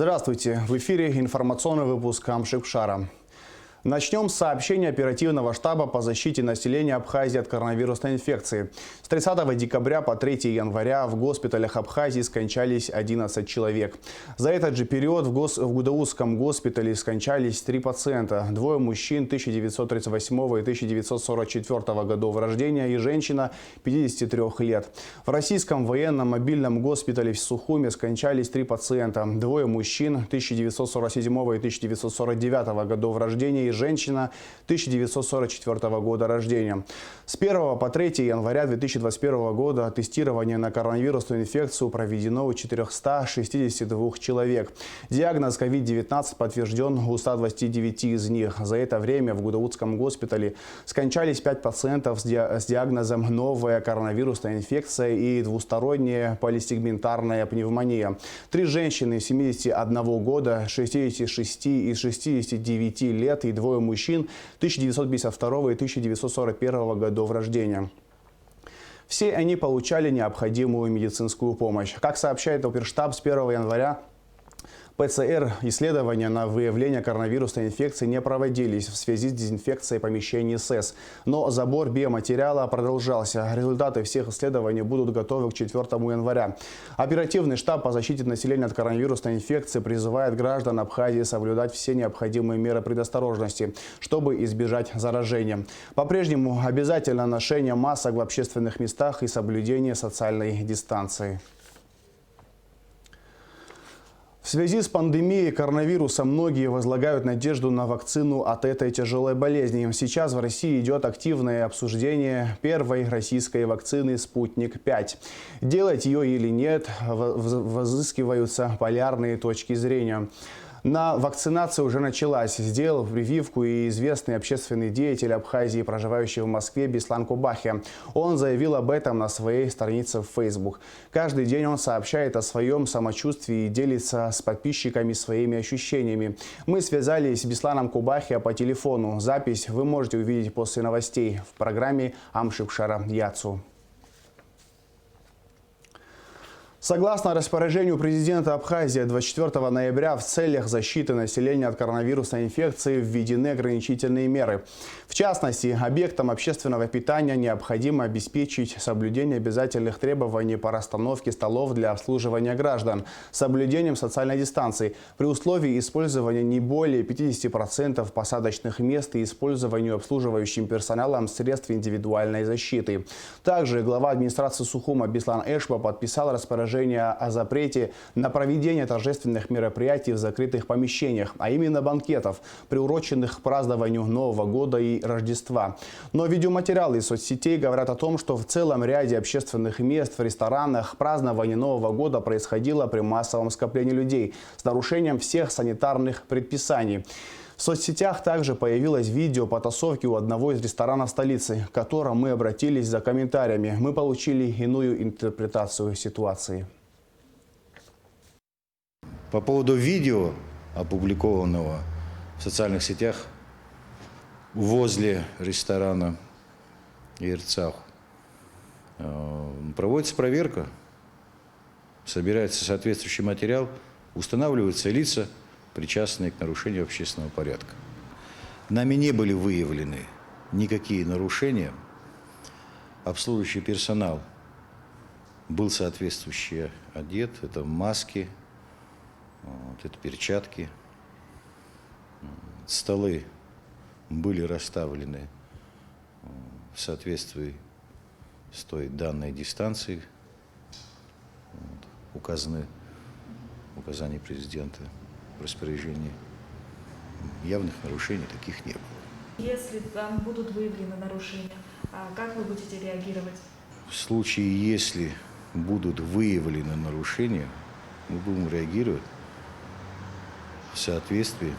Здравствуйте! В эфире информационный выпуск Амшипшара. Начнем с сообщения оперативного штаба по защите населения Абхазии от коронавирусной инфекции. С 30 декабря по 3 января в госпиталях Абхазии скончались 11 человек. За этот же период в Гудаузском госпитале скончались 3 пациента. Двое мужчин 1938 и 1944 годов рождения и женщина 53 лет. В Российском военном мобильном госпитале в Сухуме скончались 3 пациента. Двое мужчин 1947 и 1949 годов рождения и женщина 1944 года рождения. С 1 по 3 января 2021 года тестирование на коронавирусную инфекцию проведено у 462 человек. Диагноз COVID-19 подтвержден у 129 из них. За это время в Гудаузском госпитале скончались 5 пациентов с диагнозом новая коронавирусная инфекция и двусторонняя полисегментарная пневмония. 3 женщины 71 года, 66 и 69 лет и 2 мужчин 1952 и 1941 годов рождения. Все они получали необходимую медицинскую помощь. Как сообщает оперштаб, с 1 января ПЦР-исследования на выявление коронавирусной инфекции не проводились в связи с дезинфекцией помещений СЭС. Но забор биоматериала продолжался. Результаты всех исследований будут готовы к 4 января. Оперативный штаб по защите населения от коронавирусной инфекции призывает граждан Абхазии соблюдать все необходимые меры предосторожности, чтобы избежать заражения. По-прежнему обязательно ношение масок в общественных местах и соблюдение социальной дистанции. В связи с пандемией коронавируса многие возлагают надежду на вакцину от этой тяжелой болезни. Сейчас в России идет активное обсуждение первой российской вакцины «Спутник-5». Делать ее или нет, возыскиваются полярные точки зрения. На вакцинацию уже началась. Сделал прививку и известный общественный деятель Абхазии, проживающий в Москве, Беслан Кубахи. Он заявил об этом на своей странице в Facebook. Каждый день он сообщает о своем самочувствии и делится с подписчиками своими ощущениями. Мы связались с Бесланом Кубахи по телефону. Запись вы можете увидеть после новостей в программе Амшипшара Яцу. Согласно распоряжению президента Абхазии 24 ноября в целях защиты населения от коронавирусной инфекции введены ограничительные меры. В частности, объектам общественного питания необходимо обеспечить соблюдение обязательных требований по расстановке столов для обслуживания граждан с соблюдением социальной дистанции при условии использования не более 50% посадочных мест и использованию обслуживающим персоналом средств индивидуальной защиты. Также глава администрации Сухума Беслан Эшба подписал распоряжение о запрете на проведение торжественных мероприятий в закрытых помещениях, а именно банкетов, приуроченных к празднованию Нового года и Рождества. Но видеоматериалы из соцсетей говорят о том, что в целом ряде общественных мест, в ресторанах празднование Нового года происходило при массовом скоплении людей с нарушением всех санитарных предписаний. В соцсетях также появилось видео потасовки у одного из ресторанов столицы, к которому мы обратились за комментариями. Мы получили иную интерпретацию ситуации. По поводу видео, опубликованного в социальных сетях возле ресторана Ирцах, проводится проверка, собирается соответствующий материал, устанавливаются лица, причастные к нарушению общественного порядка. Нами не были выявлены никакие нарушения. Обслуживающий персонал был соответствующе одет. Это маски, это перчатки. Столы были расставлены в соответствии с той данной дистанцией. Указаны указания президента. Распоряжении. Явных нарушений таких не было. Если там будут выявлены нарушения, как вы будете реагировать? В случае, если будут выявлены нарушения, мы будем реагировать в соответствии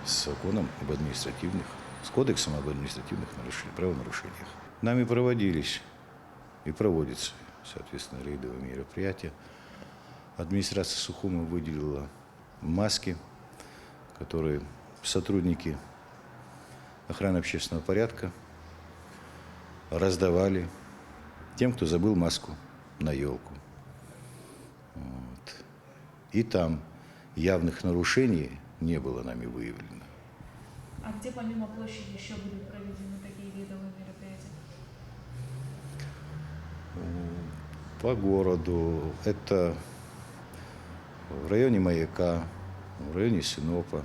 с законом об административных, с кодексом об административных правонарушениях. Нами проводились и проводятся, соответственно, рейдовые мероприятия. Администрация Сухума выделила маски, которые сотрудники охраны общественного порядка раздавали тем, кто забыл маску на елку. И там явных нарушений не было нами выявлено. А где помимо площади еще будут проведены такие видовые мероприятия? По городу это в районе Маяка, в районе Синопа.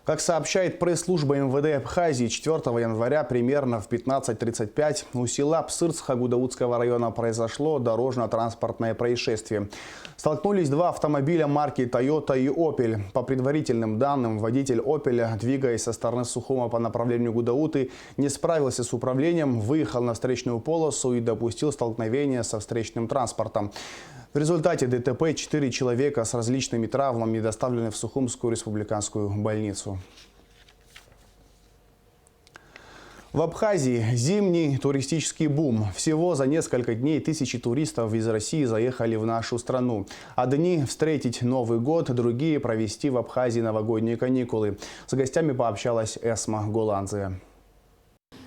Как сообщает пресс-служба МВД Абхазии, 4 января примерно в 15:35 у села Псырцха Гудаутского района произошло дорожно-транспортное происшествие. Столкнулись два автомобиля марки Toyota и Opel. По предварительным данным, водитель Opel, двигаясь со стороны Сухума по направлению Гудауты, не справился с управлением, выехал на встречную полосу и допустил столкновение со встречным транспортом. В результате ДТП 4 человека с различными травмами доставлены в Сухумскую республиканскую больницу. В Абхазии зимний туристический бум. Всего за несколько дней тысячи туристов из России заехали в нашу страну. Одни встретить Новый год, другие провести в Абхазии новогодние каникулы. С гостями пообщалась Эсма Голанзия.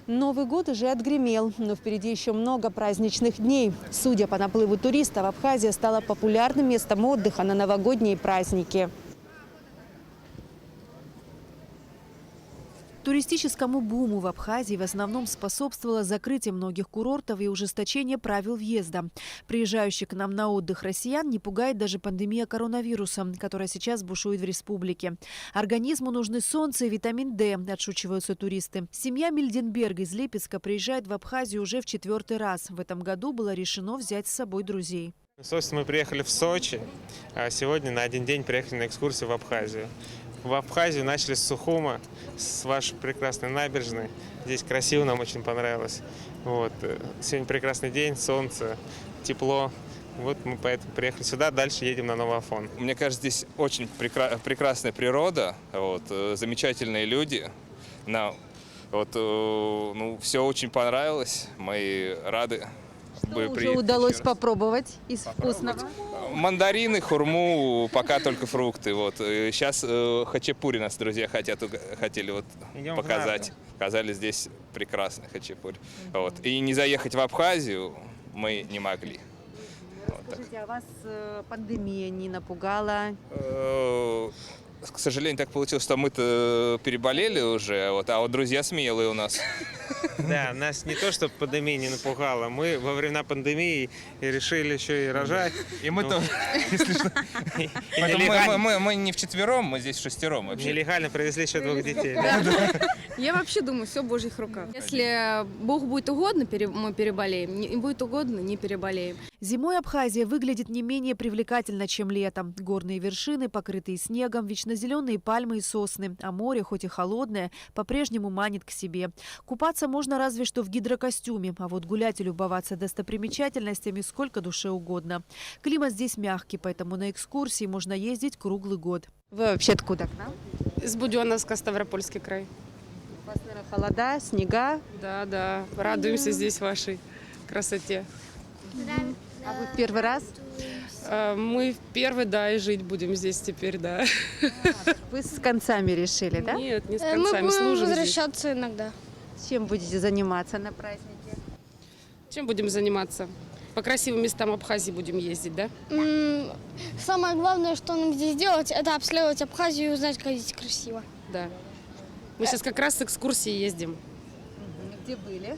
Новый год уже отгремел, но впереди еще много праздничных дней. Судя по наплыву туристов, Абхазия стала популярным местом отдыха на новогодние праздники. Туристическому буму в Абхазии в основном способствовало закрытие многих курортов и ужесточение правил въезда. Приезжающих к нам на отдых россиян не пугает даже пандемия коронавируса, которая сейчас бушует в республике. Организму нужны солнце и витамин D, отшучиваются туристы. Семья Мильденберга из Липецка приезжает в Абхазию уже в 4-й раз. В этом году было решено взять с собой друзей. Собственно, мы приехали в Сочи, а сегодня на один день приехали на экскурсию в Абхазию. В Абхазию начали с Сухума, с вашей прекрасной набережной. Здесь красиво, нам очень понравилось. Вот. Сегодня прекрасный день, солнце, тепло. Вот мы поэтому приехали сюда, дальше едем на Новый Афон. Мне кажется, здесь очень прекрасная природа, замечательные люди. Нам все очень понравилось, мы рады. Что уже удалось попробовать из вкусного? Мандарины, хурму, пока только фрукты. Сейчас хачапури нас друзья хотели показать. Показали здесь прекрасный хачапури. И не заехать в Абхазию мы не могли. Скажите, а вас пандемия не напугала? К сожалению, так получилось, что мы-то переболели уже, а друзья смелые у нас. Да, нас не то, что пандемия не напугала, мы во времена пандемии решили еще и рожать. И мы тоже, если что. Мы не вчетвером, мы здесь шестером вообще. Нелегально привезли еще 2 детей. Я вообще думаю, все в Божьих руках. Если Богу будет угодно, мы переболеем. Не будет угодно, не переболеем. Зимой Абхазия выглядит не менее привлекательно, чем летом. Горные вершины, покрытые снегом, вечнозеленые пальмы и сосны. А море, хоть и холодное, по-прежнему манит к себе. Купаться можно разве что в гидрокостюме, а вот гулять и любоваться достопримечательностями сколько душе угодно. Климат здесь мягкий, поэтому на экскурсии можно ездить круглый год. Вы вообще откуда к нам? Из Буденновска, Ставропольский край. У вас, наверное, холода, снега. Да, радуемся здесь вашей красоте. А вы в первый раз? Мы в первый, и жить будем здесь теперь, да. Вы с концами решили, да? Нет, не с Мы концами, будем служим возвращаться иногда. Чем будете заниматься на празднике? здесь. Чем будем заниматься? По красивым местам Абхазии будем ездить, да? Самое главное, что нам здесь делать, это обследовать Абхазию и узнать, как здесь красиво. Да. Мы сейчас как раз с экскурсии ездим. Где были?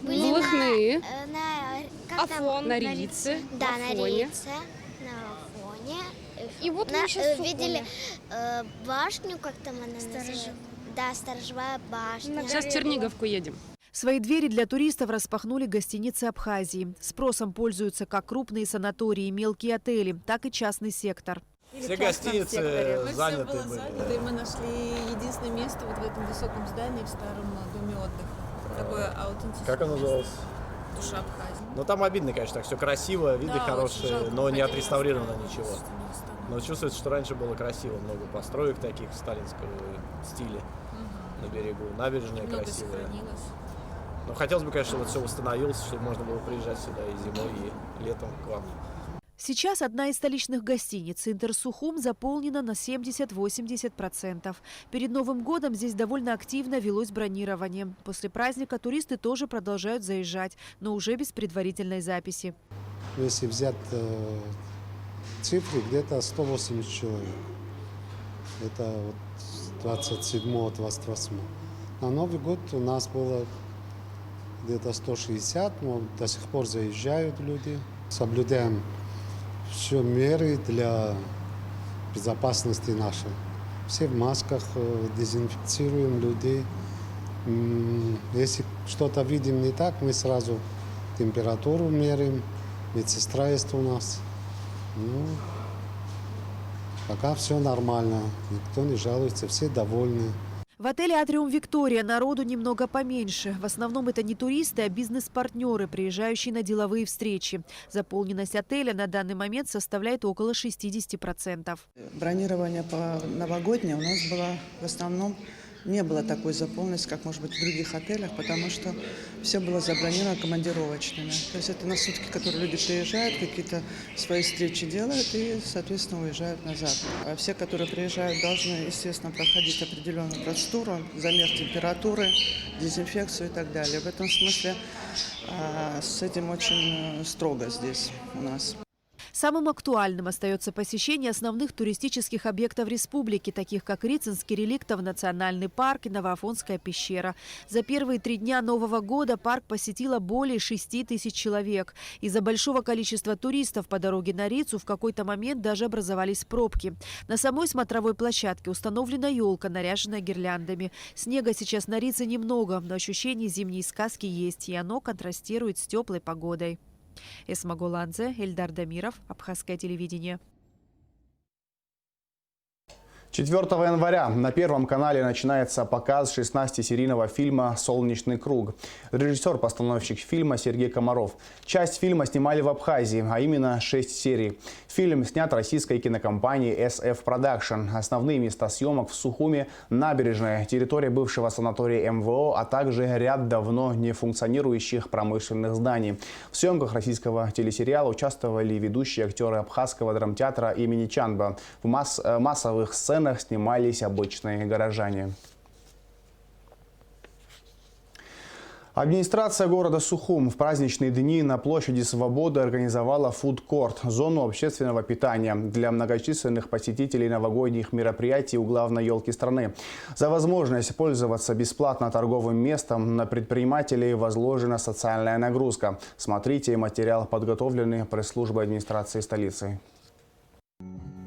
В Лыхны, Афон. на Рице, Да, в на Афоне. Рице, на Афоне. И вот мы сейчас видели башню, как там она называется? Да, сторожевая башня. Сейчас в Черниговку едем. Свои двери для туристов распахнули гостиницы Абхазии. Спросом пользуются как крупные санатории и мелкие отели, так и частный сектор. Все гостиницы заняты были. И мы нашли единственное место вот в этом высоком здании, в старом доме отдыха. Такое аутентичное. Как оно называлось? Душа Абхазии. Ну там обидно, конечно, так все красиво, виды Да, хорошие, очень жалко, но не хотели отреставрировано оставить, ничего. что не оставили. Но чувствуется, что раньше было красиво, много построек таких в сталинском стиле на берегу, набережная Много красивая. сохранилось. Но хотелось бы, конечно, чтобы все восстановилось, чтобы можно было приезжать сюда и зимой, и летом к вам. Сейчас одна из столичных гостиниц «Интерсухум» заполнена на 70-80%. Перед Новым годом здесь довольно активно велось бронирование. После праздника туристы тоже продолжают заезжать, но уже без предварительной записи. если взять цифры, где-то 180 человек. Это вот 27-28. На Новый год у нас было где-то 160, но до сих пор заезжают люди. Соблюдаем все меры для безопасности нашей. Все в масках, дезинфицируем людей. Если что-то видим не так, мы сразу температуру меряем, медсестра есть у нас. Ну, пока все нормально, никто не жалуется, все довольны. В отеле «Атриум Виктория» народу немного поменьше. В основном это не туристы, а бизнес-партнеры, приезжающие на деловые встречи. Заполненность отеля на данный момент составляет около 60%. Бронирование по новогоднее у нас было в основном, не было такой заполненности, как может быть в других отелях, потому что все было забронировано командировочными. То есть это на сутки, которые люди приезжают, какие-то свои встречи делают и, соответственно, уезжают назад. А все, которые приезжают, должны, естественно, проходить определенную процедуру, замер температуры, дезинфекцию и так далее. В этом смысле с этим очень строго здесь у нас. Самым актуальным остается посещение основных туристических объектов республики, таких как Рицинский реликтов национальный парк и Новоафонская пещера. За первые 3 дня Нового года парк посетило более 6 тысяч человек. Из-за большого количества туристов по дороге на Рицу в какой-то момент даже образовались пробки. На самой смотровой площадке установлена елка, наряженная гирляндами. Снега сейчас на Рице немного, но ощущение зимней сказки есть, и оно контрастирует с теплой погодой. Эсма Голанзе, Эльдар Дамиров, Абхазское телевидение. 4 января на Первом канале начинается показ 16-серийного фильма «Солнечный круг». Режиссер-постановщик фильма Сергей Комаров. Часть фильма снимали в Абхазии, а именно 6 серий. Фильм снят российской кинокомпанией SF Production. Основные места съемок в Сухуме, набережная, территория бывшего санатория МВО, а также ряд давно не функционирующих промышленных зданий. В съемках российского телесериала участвовали ведущие актеры Абхазского драмтеатра имени Чанба. В массовых сценах снимались обычные горожане. Администрация города Сухум в праздничные дни на площади Свободы организовала фудкорт – зону общественного питания для многочисленных посетителей новогодних мероприятий у главной елки страны. За возможность пользоваться бесплатно торговым местом на предпринимателей возложена социальная нагрузка. Смотрите материал, подготовленный пресс-службой администрации столицы.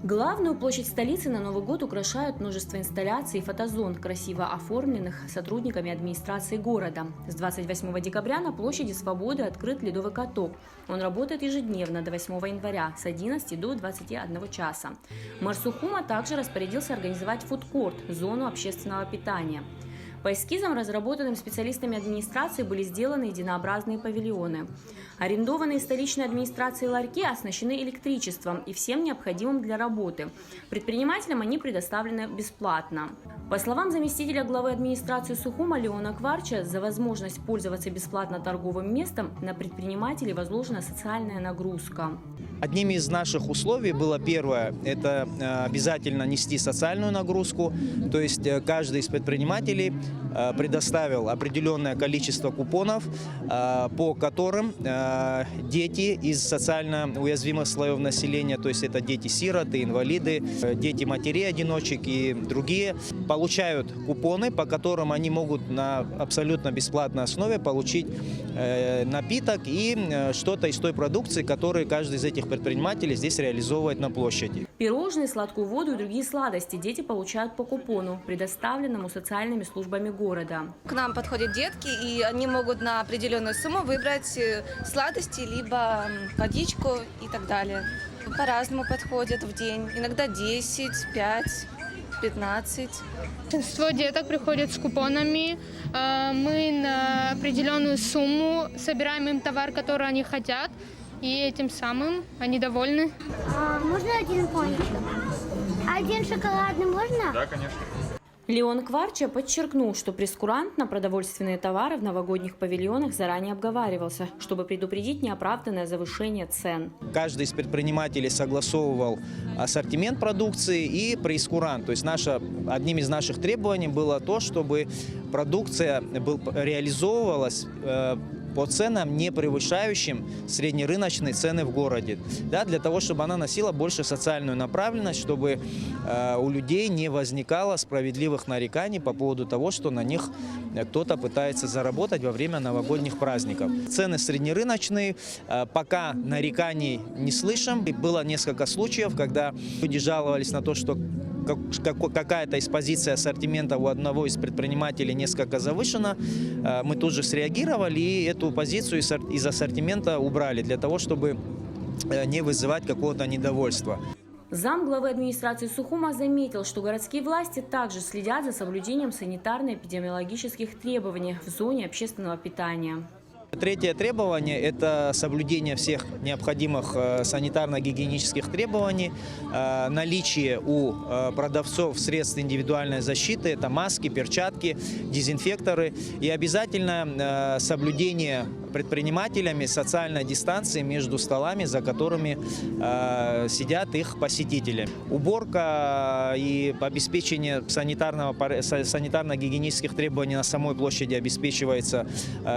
Главную площадь столицы на Новый год украшают множество инсталляций и фотозон, красиво оформленных сотрудниками администрации города. С 28 декабря на площади Свободы открыт ледовый каток. Он работает ежедневно до 8 января с 11 до 21 часа. Мэр Сухума также распорядился организовать фудкорт – зону общественного питания. По эскизам, разработанным специалистами администрации, были сделаны единообразные павильоны. Арендованные столичной администрацией ларьки оснащены электричеством и всем необходимым для работы. Предпринимателям они предоставлены бесплатно. По словам заместителя главы администрации Сухума Леона Кварча, за возможность пользоваться бесплатно торговым местом на предпринимателей возложена социальная нагрузка. Одним из наших условий было первое – это обязательно нести социальную нагрузку. То есть каждый из предпринимателей предоставил определенное количество купонов, по которым дети из социально уязвимых слоев населения, то есть это дети-сироты, инвалиды, дети-матерей-одиночек и другие, получают купоны, по которым они могут на абсолютно бесплатной основе получить напиток и что-то из той продукции, которую каждый из этих предпринимателей здесь реализовывает на площади. Пирожные, сладкую воду и другие сладости дети получают по купону, предоставленному социальными службами города. К нам подходят детки, и они могут на определенную сумму выбрать сладости, либо водичку и так далее. По-разному подходят в день. Иногда 10, 5, 15. Большинство деток приходят с купонами. Мы на определенную сумму собираем им товар, который они хотят. И этим самым они довольны. Можно один пончик? Один шоколадный можно? Да, конечно. Леон Кварча подчеркнул, что прейскурант на продовольственные товары в новогодних павильонах заранее обговаривался, чтобы предупредить неоправданное завышение цен. Каждый из предпринимателей согласовывал ассортимент продукции и прейскурант. То есть одним из наших требований было то, чтобы продукция реализовывалась по ценам, не превышающим среднерыночные цены в городе. Да, для того, чтобы она носила больше социальную направленность, чтобы у людей не возникало справедливых нареканий по поводу того, что на них кто-то пытается заработать во время новогодних праздников. Цены среднерыночные, пока нареканий не слышим. Было несколько случаев, когда люди жаловались на то, что какая-то из позиций ассортимента у одного из предпринимателей несколько завышена. Мы тут же среагировали и эту позицию из ассортимента убрали, для того, чтобы не вызывать какого-то недовольства. Замглавы администрации Сухума заметил, что городские власти также следят за соблюдением санитарно-эпидемиологических требований в зоне общественного питания. Третье требование – это соблюдение всех необходимых санитарно-гигиенических требований, наличие у продавцов средств индивидуальной защиты, это маски, перчатки, дезинфекторы и обязательно соблюдение предпринимателями социальной дистанции между столами, за которыми сидят их посетители. Уборка и обеспечение санитарно-гигиенических требований на самой площади обеспечивается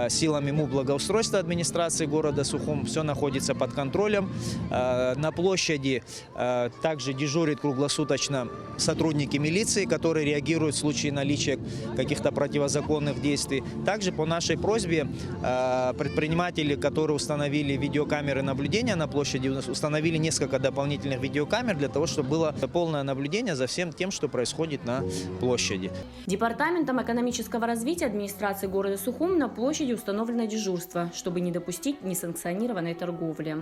силами МУП благоустройства администрации города Сухум. Все находится под контролем. На площади также дежурят круглосуточно сотрудники милиции, которые реагируют в случае наличия каких-то противозаконных действий. Также по нашей просьбе предприниматели, которые установили видеокамеры наблюдения на площади, установили несколько дополнительных видеокамер для того, чтобы было полное наблюдение за всем тем, что происходит на площади. Департаментом экономического развития администрации города Сухум на площади установлено дежурство, чтобы не допустить несанкционированной торговли.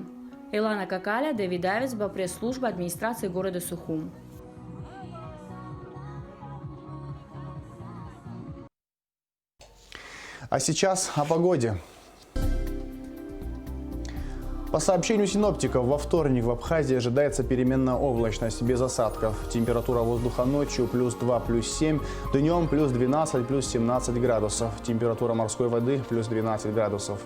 Илана Какаля, Давид Авицба, пресс-служба администрации города Сухум. А сейчас о погоде. По сообщению синоптиков, во вторник в Абхазии ожидается переменная облачность без осадков. Температура воздуха ночью +2, +7, днем +12, +17 градусов. Температура морской воды +12 градусов.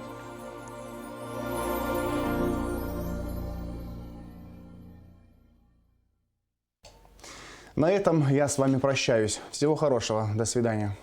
На этом я с вами прощаюсь. Всего хорошего. До свидания.